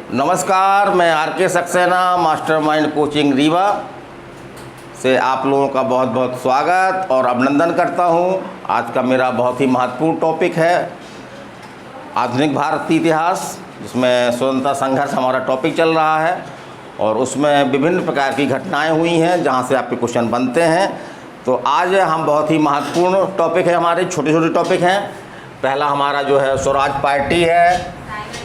नमस्कार, मैं R K. Saxena, mastermind coaching Rewa से आप लोगों का बहुत बहुत स्वागत और अभिनंदन करता हूं। आज का मेरा बहुत ही महत्वपूर्ण टॉपिक है आधुनिक भारतीय इतिहास, जिसमें स्वतंत्रता संघर्ष हमारा टॉपिक चल रहा है और उसमें विभिन्न प्रकार की घटनाएं हुई हैं जहां से आपके क्वेश्चन बनते हैं। तो आज हम बहुत ही महत्वपूर्ण टॉपिक है, हमारे छोटे छोटे टॉपिक हैं। पहला हमारा जो है स्वराज पार्टी है,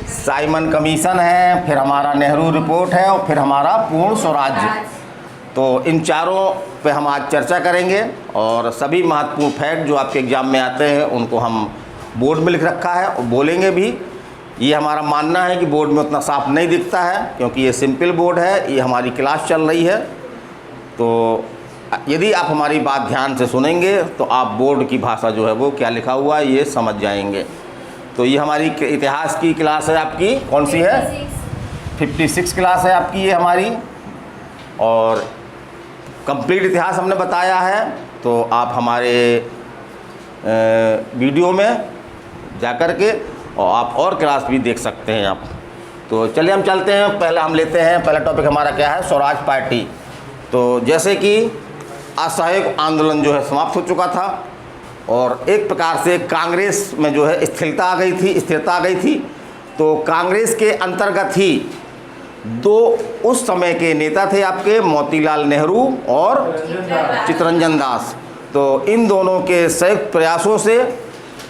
साइमन कमीशन है, फिर हमारा नेहरू रिपोर्ट है और फिर हमारा पूर्ण स्वराज्य। तो इन चारों पे हम आज चर्चा करेंगे और सभी महत्वपूर्ण फैक्ट जो आपके एग्ज़ाम में आते हैं उनको हम बोर्ड में लिख रखा है और बोलेंगे भी। ये हमारा मानना है कि बोर्ड में उतना साफ नहीं दिखता है क्योंकि ये सिंपल बोर्ड है, ये हमारी क्लास चल रही है। तो यदि आप हमारी बात ध्यान से सुनेंगे तो आप बोर्ड की भाषा जो है वो क्या लिखा हुआ है ये समझ जाएंगे। तो ये हमारी इतिहास की क्लास है, आपकी कौन सी है? 56 क्लास है आपकी ये हमारी, और कंप्लीट इतिहास हमने बताया है। तो आप हमारे वीडियो में जाकर के और आप और क्लास भी देख सकते हैं आप। तो चलिए हम चलते हैं, पहले हम लेते हैं, पहला टॉपिक हमारा क्या है? स्वराज पार्टी। तो जैसे कि असहयोग आंदोलन जो है समाप्त हो चुका था और एक प्रकार से कांग्रेस में जो है स्थिरता आ गई थी। तो कांग्रेस के अंतर्गत ही दो उस समय के नेता थे आपके, मोतीलाल नेहरू और चित्तरंजन दास। तो इन दोनों के संयुक्त प्रयासों से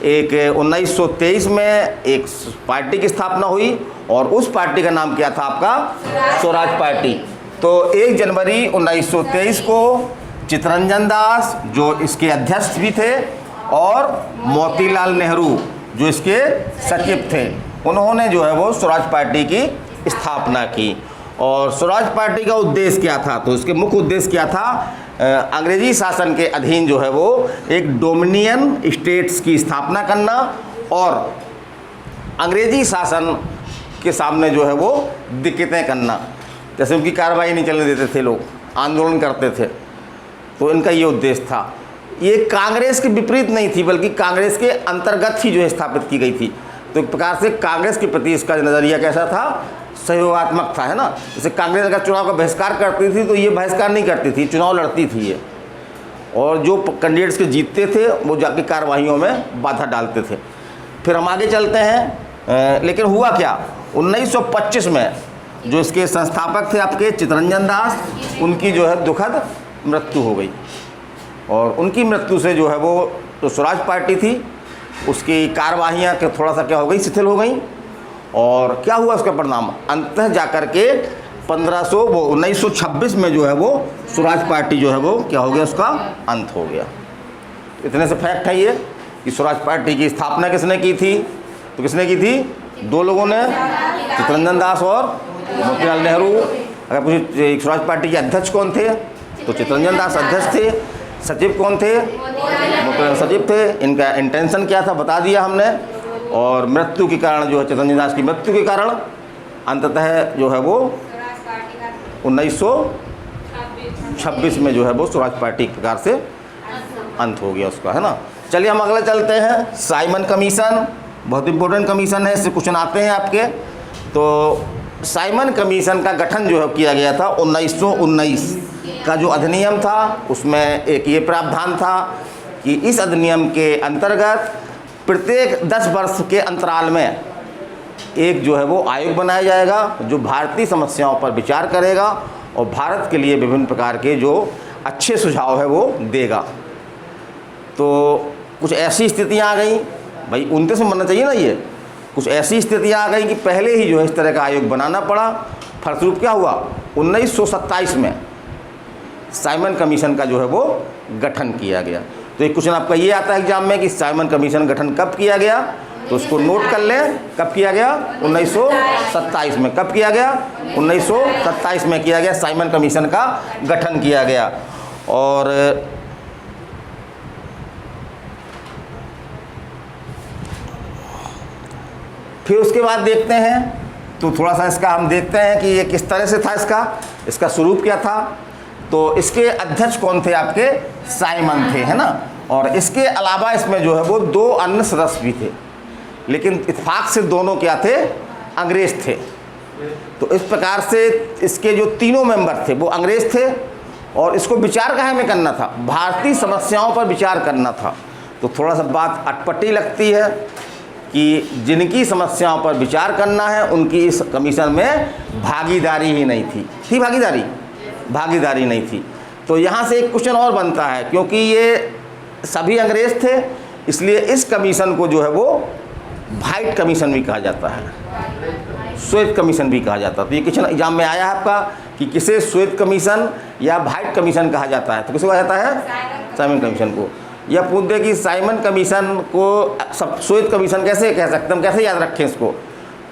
एक 1923 में एक पार्टी की स्थापना हुई और उस पार्टी का नाम क्या था आपका? स्वराज पार्टी। तो 1 जनवरी 1923 को चित्तरंजन दास जो इसके अध्यक्ष भी थे और मोतीलाल नेहरू जो इसके सचिव थे, उन्होंने जो है वो स्वराज पार्टी की स्थापना की। और स्वराज पार्टी का उद्देश्य क्या था? तो इसके मुख्य उद्देश्य क्या था? अंग्रेजी शासन के अधीन जो है वो एक डोमिनियन स्टेट्स की स्थापना करना और अंग्रेजी शासन के सामने जो है वो दिक्कतें करना। जैसे उनकी कार्रवाई नहीं चलने देते थे, लोग आंदोलन करते थे, तो इनका ये उद्देश्य था। ये कांग्रेस के विपरीत नहीं थी बल्कि कांग्रेस के अंतर्गत ही जो है स्थापित की गई थी। तो एक प्रकार से कांग्रेस के प्रति इसका नज़रिया कैसा था? सहयोगात्मक था, है ना। जैसे कांग्रेस अगर चुनाव का बहिष्कार करती थी तो ये बहिष्कार नहीं करती थी, चुनाव लड़ती थी ये, और जो कैंडिडेट्स के जीतते थे वो जाके कार्रवाइयों में बाधा डालते थे। फिर हम आगे चलते हैं। लेकिन हुआ क्या? 1925 में जो इसके संस्थापक थे आपके चित्तरंजन दास, उनकी जो है दुखद मृत्यु हो गई और उनकी मृत्यु से जो है वो तो स्वराज पार्टी थी उसकी कार्यवाहियाँ थोड़ा सा क्या हो गई? शिथिल हो गई। और क्या हुआ उसका परिणाम? अंततः जाकर के 1926 में जो है वो स्वराज पार्टी जो है वो क्या हो गया? उसका अंत हो गया। इतने से फैक्ट है ये कि स्वराज पार्टी की स्थापना किसने की थी? तो किसने की थी? दो लोगों ने, चित्तरंजन दास और मोतीलाल नेहरू। अगर पूछे स्वराज पार्टी के अध्यक्ष कौन थे तो चित्तरंजन दास अध्यक्ष थे, सचिव कौन थे? मोतीलाल सचिव थे। इनका इंटेंशन क्या था बता दिया हमने। और मृत्यु के कारण जो है चित्तरंजन दास की मृत्यु के कारण अंततः जो है वो 1926 में जो है वो स्वराज पार्टी एक प्रकार से अंत हो गया उसका, है ना। चलिए हम अगला चलते हैं। साइमन कमीशन बहुत इंपॉर्टेंट कमीशन है, इससे क्वेश्चन आते हैं आपके। तो साइमन कमीशन का गठन जो है किया गया था 1919 का जो अधिनियम था उसमें एक ये प्रावधान था कि इस अधिनियम के अंतर्गत प्रत्येक 10 वर्ष के अंतराल में एक जो है वो आयोग बनाया जाएगा जो भारतीय समस्याओं पर विचार करेगा और भारत के लिए विभिन्न प्रकार के जो अच्छे सुझाव है वो देगा। तो कुछ ऐसी स्थितियां आ गई, भाई 29 में बनना चाहिए ना, ये कुछ ऐसी स्थितियां आ गई कि पहले ही जो है इस तरह का आयोग बनाना पड़ा। फलस्वरूप क्या हुआ? 1927 में साइमन कमीशन का जो है वो गठन किया गया। तो एक क्वेश्चन आपका ये आता है एग्जाम में कि साइमन कमीशन गठन कब किया गया? तो उसको नोट कर लें। कब किया गया? 1927 में। कब किया गया? 1927 में किया गया, साइमन कमीशन का गठन किया गया। और फिर उसके बाद देखते हैं तो थोड़ा सा इसका हम देखते हैं कि ये किस तरह से था, इसका स्वरूप क्या था। तो इसके अध्यक्ष कौन थे आपके? साइमन थे, है ना। और इसके अलावा इसमें जो है वो 2 अन्य सदस्य भी थे, लेकिन इत्तेफाक से दोनों क्या थे? अंग्रेज थे। तो इस प्रकार से इसके जो तीनों मेंबर थे वो अंग्रेज थे और इसको विचार काहे में करना था, भारतीय समस्याओं पर विचार करना था। तो थोड़ा सा बात अटपटी लगती है कि जिनकी समस्याओं पर विचार करना है उनकी इस कमीशन में भागीदारी ही नहीं थी भागीदारी नहीं थी। तो यहाँ से एक क्वेश्चन और बनता है, क्योंकि ये सभी अंग्रेज थे इसलिए इस कमीशन को जो है वो व्हाइट कमीशन भी कहा जाता है, श्वेत कमीशन भी कहा जाता है। तो ये क्वेश्चन एग्जाम में आया है आपका कि किसे श्वेत कमीशन या व्हाइट कमीशन कहा जाता है, तो किसे कहा जाता है, साइमन कमीशन को। यह पूछ दे कि साइमन कमीशन को सब श्वेत कमीशन कैसे कह सकते हैं, हम कैसे याद रखें इसको।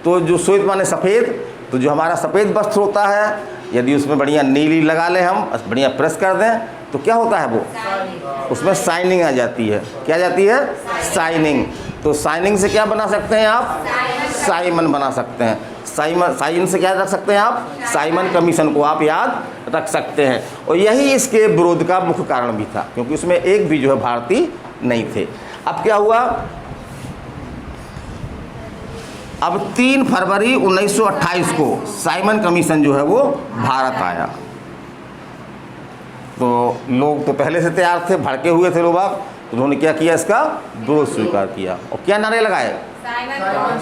तो जो श्वेत माने सफ़ेद, तो जो हमारा सफ़ेद वस्त्र होता है यदि उसमें बढ़िया नीली लगा लें, हम बढ़िया प्रेस कर दें तो क्या होता है, वो उसमें शाइनिंग आ जाती है। क्या जाती है, शाइनिंग। तो शाइनिंग से क्या बना सकते हैं आप, साइमन बना सकते हैं। साइमन से क्या रख सकते हैं आप, साइमन कमीशन को आप याद रख सकते हैं। और यही इसके विरोध का मुख्य कारण भी था, क्योंकि उसमें एक भी जो है भारतीय नहीं थे। अब क्या हुआ, अब 3 फरवरी 1928 को साइमन कमीशन जो है वो भारत आया। तो लोग तो पहले से तैयार थे, भड़के हुए थे लोग, तो उन्होंने क्या किया, इसका विरोध स्वीकार किया। और क्या नारे लगाए,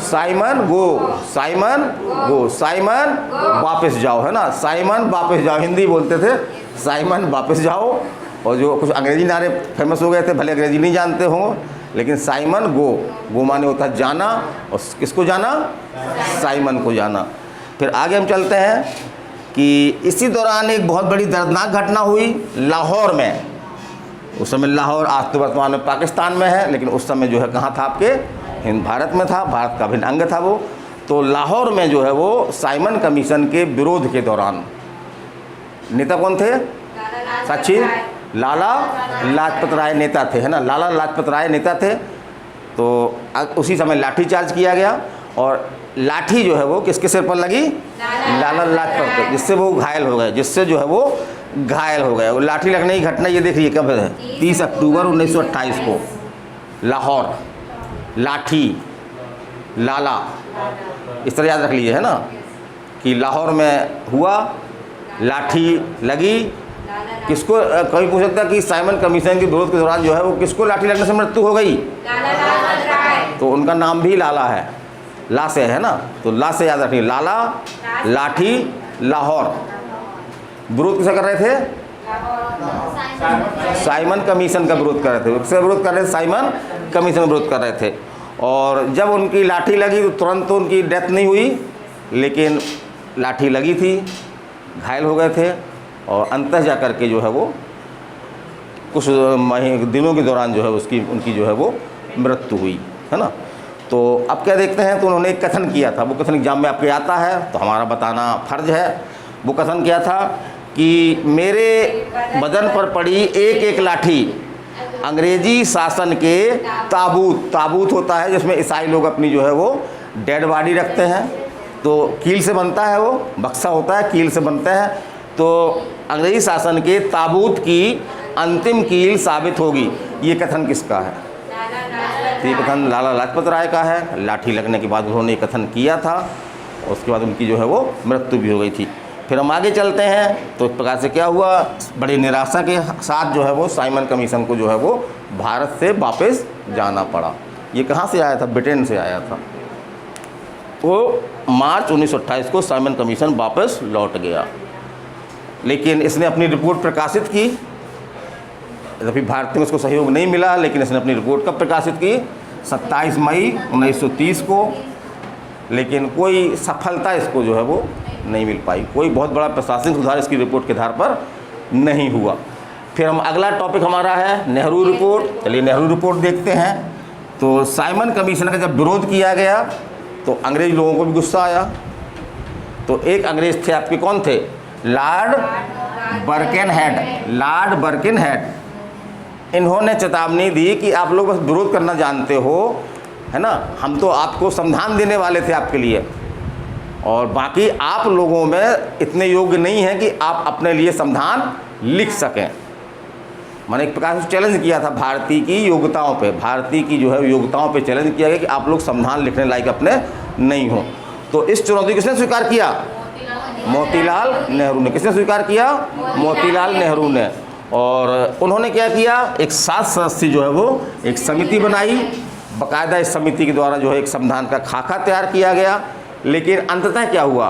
Simon go, Simon go, Simon वापस जाओ, है ना, साइमन वापस जाओ, हिंदी बोलते थे, साइमन वापस जाओ। और जो कुछ अंग्रेजी नारे फेमस हो गए थे, भले अंग्रेजी नहीं जानते हों, लेकिन साइमन गो, गो माने होता है जाना, और किसको जाना, साइमन को जाना। फिर आगे हम चलते हैं कि इसी दौरान एक बहुत बड़ी दर्दनाक घटना हुई लाहौर में। उस समय लाहौर आज तो वर्तमान में पाकिस्तान में है, लेकिन उस समय जो है कहाँ था, आपके हिंद भारत में था, भारत का अभिन्न अंग था वो। तो लाहौर में जो है वो साइमन कमीशन के विरोध के दौरान नेता कौन थे, साक्षी, लाला लाजपत राय नेता थे, है ना, लाला लाजपत राय नेता थे। तो उसी समय लाठीचार्ज किया गया और लाठी जो है वो किसके सिर पर लगी, लाला लाजपत पर, जिससे वो घायल हो गए, जिससे जो है वो घायल हो गए। वो लाठी लगने की घटना ये देखिए कब है, 30 अक्टूबर 1928 को लाहौर, लाठी, लाला, इस तरह याद रख लीजिए, है ना, कि लाहौर में हुआ, लाठी लगी। किसको, कभी पूछ सकता कि साइमन कमीशन के विरोध के दौरान जो है वो किसको लाठी लगने से मृत्यु हो गई, तो उनका नाम भी लाला है, ला से है ना, तो ला से याद रखिए, लाला, लाठी, लाहौर। विरोध किसे कर रहे थे, साइमन कमीशन का विरोध कर रहे थे। किसका विरोध कर रहे थे, साइमन कमीशन का विरोध कर रहे थे। और जब उनकी लाठी लगी तो तुरंत तो उनकी डेथ नहीं हुई, लेकिन लाठी लगी थी, घायल हो गए थे, और अंततः जा कर के जो है वो कुछ दिनों के दौरान जो है उनकी जो है वो मृत्यु हुई, है ना। तो अब क्या देखते हैं, तो उन्होंने एक कथन किया था, वो कथन एग्जाम में आपके आता है तो हमारा बताना फ़र्ज है। वो कथन क्या था कि मेरे बदन पर पड़ी एक एक लाठी अंग्रेजी शासन के ताबूत, ताबूत होता है जिसमें ईसाई लोग अपनी जो है वो डेड बॉडी रखते हैं, तो कील से बनता है, वो बक्सा होता है, कील से बनता है। तो अंग्रेजी शासन के ताबूत की अंतिम कील साबित होगी। ये कथन किसका है, ये कथन लाला लाजपत राय का है। लाठी लगने के बाद उन्होंने ये कथन किया था, और उसके बाद उनकी जो है वो मृत्यु भी हो गई थी। फिर हम आगे चलते हैं, तो इस प्रकार से क्या हुआ, बड़ी निराशा के साथ जो है वो साइमन कमीशन को जो है वो भारत से वापस जाना पड़ा। ये कहाँ से आया था, ब्रिटेन से आया था। तो मार्च 1928 को साइमन कमीशन वापस लौट गया, लेकिन इसने अपनी रिपोर्ट प्रकाशित की। अभी भारत में उसको सहयोग नहीं मिला, लेकिन इसने अपनी रिपोर्ट कब प्रकाशित की, 27 मई 1930 को। लेकिन कोई सफलता इसको जो है वो नहीं मिल पाई, कोई बहुत बड़ा प्रशासनिक सुधार इसकी रिपोर्ट के आधार पर नहीं हुआ। फिर हम अगला टॉपिक हमारा है नेहरू रिपोर्ट। चलिए नेहरू रिपोर्ट देखते हैं। तो साइमन कमीशन का जब विरोध किया गया तो अंग्रेज लोगों को भी गुस्सा आया। तो एक अंग्रेज थे आपके, कौन थे, लॉर्ड बर्केनहेड, लॉर्ड बर्केनहेड। इन्होंने चेतावनी दी कि आप लोग बस विरोध करना जानते हो, है ना, हम तो आपको संविधान देने वाले थे आपके लिए, और बाकी आप लोगों में इतने योग्य नहीं हैं कि आप अपने लिए संविधान लिख सकें। मैंने एक प्रकार से चैलेंज किया था भारतीय की योग्यताओं पे, भारतीय की जो है योग्यताओं पे चैलेंज किया गया कि आप लोग संविधान लिखने लायक अपने नहीं हो। तो इस चुनौती को किसने स्वीकार किया? मोतीलाल नेहरू ने। किसने स्वीकार किया? मोतीलाल नेहरू ने। और उन्होंने क्या किया, एक 7 सदस्यीय जो है वो एक समिति बनाई, बाकायदा इस समिति के द्वारा जो है एक संविधान का खाका तैयार किया गया। लेकिन अंततः क्या हुआ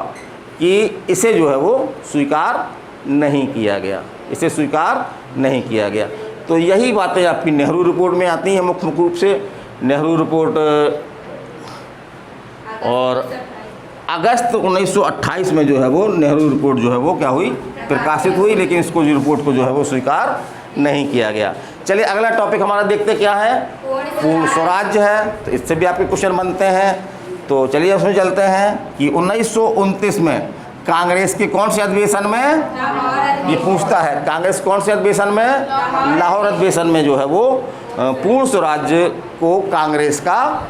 कि इसे जो है वो स्वीकार नहीं किया गया, इसे स्वीकार नहीं किया गया। तो यही बातें आपकी नेहरू रिपोर्ट में आती हैं मुख्य रूप से। नेहरू रिपोर्ट और अगस्त 1928 में जो है वो नेहरू रिपोर्ट जो है वो क्या हुई, प्रकाशित हुई, लेकिन इसको जो रिपोर्ट को जो है वो स्वीकार नहीं किया गया। चलिए अगला टॉपिक हमारा देखते क्या है, पूर्ण स्वराज्य है। तो इससे भी आपके क्वेश्चन बनते हैं। तो चलिए उसमें चलते हैं कि 1929 में कांग्रेस के कौन से अधिवेशन में, ये पूछता है कांग्रेस कौन से अधिवेशन में, लाहौर अधिवेशन में जो है वो पूर्ण स्वराज्य को कांग्रेस का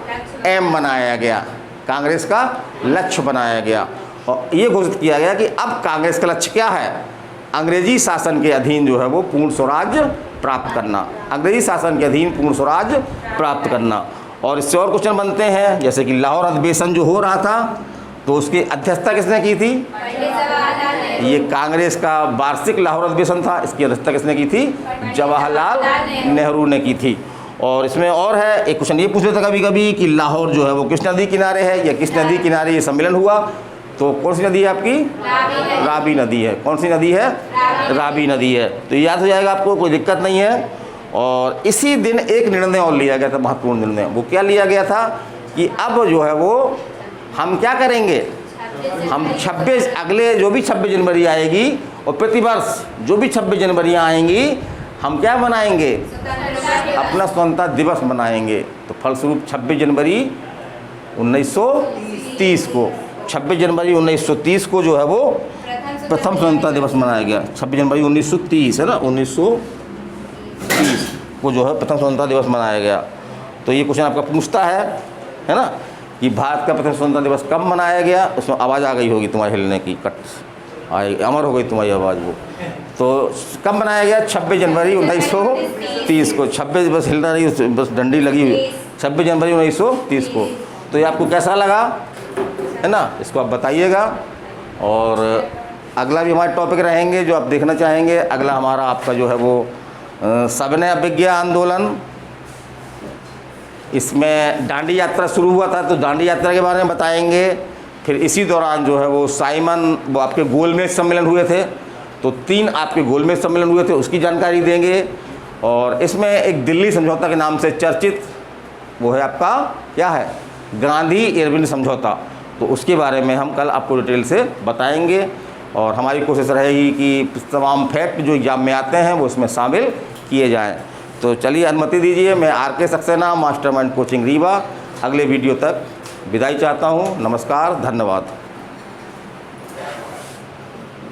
एम बनाया गया, कांग्रेस का लक्ष्य बनाया गया। और ये घोषित किया गया कि अब कांग्रेस का लक्ष्य क्या है, अंग्रेजी शासन के अधीन जो है वो पूर्ण स्वराज्य प्राप्त करना, अंग्रेजी शासन के अधीन पूर्ण स्वराज्य प्राप्त करना। और इससे और क्वेश्चन बनते हैं, जैसे कि लाहौर अधिवेशन जो हो रहा था तो उसकी अध्यक्षता किसने की थी, ये कांग्रेस का वार्षिक लाहौर अधिवेशन था, इसकी अध्यक्षता किसने की थी, जवाहरलाल नेहरू ने की थी। और इसमें और है एक क्वेश्चन ये पूछ लेते कभी कभी कि लाहौर जो है वो किस नदी किनारे है, या किस नदी किनारे ये सम्मेलन हुआ, तो कौन सी नदी है आपकी, रावी नदी है। कौन सी नदी है, रावी नदी है। तो याद हो जाएगा आपको, कोई दिक्कत नहीं है। और इसी दिन एक निर्णय और लिया गया था, महत्वपूर्ण निर्णय। वो क्या लिया गया था कि अब जो है वो हम क्या करेंगे, हम 26 अगले जो भी 26 जनवरी आएगी और प्रतिवर्ष जो भी 26 जनवरियाँ आएंगी हम क्या मनाएंगे, अपना स्वतंत्रता दिवस मनाएंगे। तो फलस्वरूप 26 जनवरी 1930 को, 26 जनवरी 1930 को जो है वो प्रथम स्वतंत्रता दिवस मनाया गया। 26 जनवरी 1930 है ना, 1930 को जो है प्रथम स्वतंत्रता दिवस मनाया गया। तो ये क्वेश्चन आपका पूछता है ना, कि भारत का प्रथम स्वतंत्रता दिवस कब मनाया गया। उसमें आवाज़ आ गई होगी तुम्हारे हिलने की, कट आई, अमर हो गई तुम्हारी आवाज़ वो। तो कब मनाया गया, 26 जनवरी 1930 को। 26 बस हिलना नहीं, बस डंडी लगी हुई, 26 जनवरी 1930 को। तो ये आपको कैसा लगा, है ना, इसको आप बताइएगा। और अगला भी हमारे टॉपिक रहेंगे जो आप देखना चाहेंगे। अगला हमारा आपका जो है वो सविनय अवज्ञा आंदोलन। इसमें दांडी यात्रा शुरू हुआ था, तो दांडी यात्रा के बारे में बताएंगे। फिर इसी दौरान जो है वो साइमन, वो आपके गोलमेज सम्मेलन हुए थे, तो 3 आपके गोलमेज सम्मेलन हुए थे, उसकी जानकारी देंगे। और इसमें एक दिल्ली समझौता के नाम से चर्चित वो है आपका क्या है, गांधी इरविन समझौता। तो उसके बारे में हम कल आपको डिटेल से बताएंगे। और हमारी कोशिश रहेगी कि तमाम फैक्ट जो एग्जाम में आते हैं वो इसमें शामिल किए जाएं। तो चलिए अनुमति दीजिए, मैं RK Saxena, mastermind coaching Rewa, अगले वीडियो तक विदाई चाहता हूँ। नमस्कार, धन्यवाद।